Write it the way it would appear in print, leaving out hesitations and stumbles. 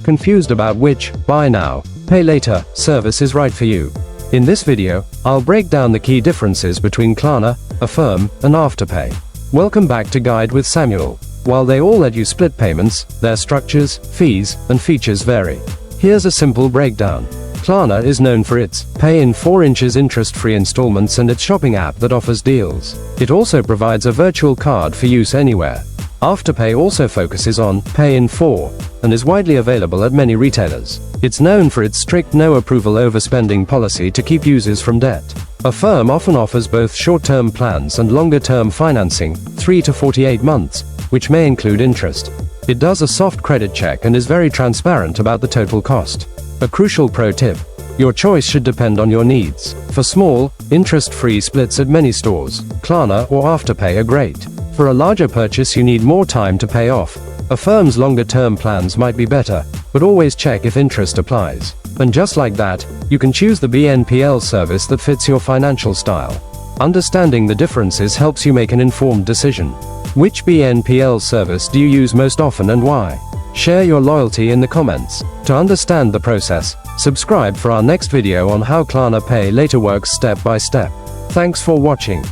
Confused about which buy now, pay later service is right for you? In this video, I'll break down the key differences between Klarna, Affirm, and Afterpay. Welcome back to Guide with Samuel. While they all let you split payments, their structures, fees, and features vary. Here's a simple breakdown. Klarna is known for its pay in 4 inches interest-free installments and its shopping app that offers deals. It also provides a virtual card for use anywhere. Afterpay also focuses on pay in 4 and is widely available at many retailers. It's known for its strict no approval overspending policy to keep users from debt. Affirm often offers both short-term plans and longer-term financing, 3 to 48 months, which may include interest. It does a soft credit check and is very transparent about the total cost. A crucial pro tip: your choice should depend on your needs. For small, interest-free splits at many stores, Klarna or Afterpay are great. For a larger purchase you need more time to pay off. Affirm's longer-term plans might be better, but always check if interest applies. And just like that, you can choose the BNPL service that fits your financial style. Understanding the differences helps you make an informed decision. Which BNPL service do you use most often and why? Share your loyalty in the comments. To understand the process, subscribe for our next video on how Klarna Pay Later works step by step. Thanks for watching.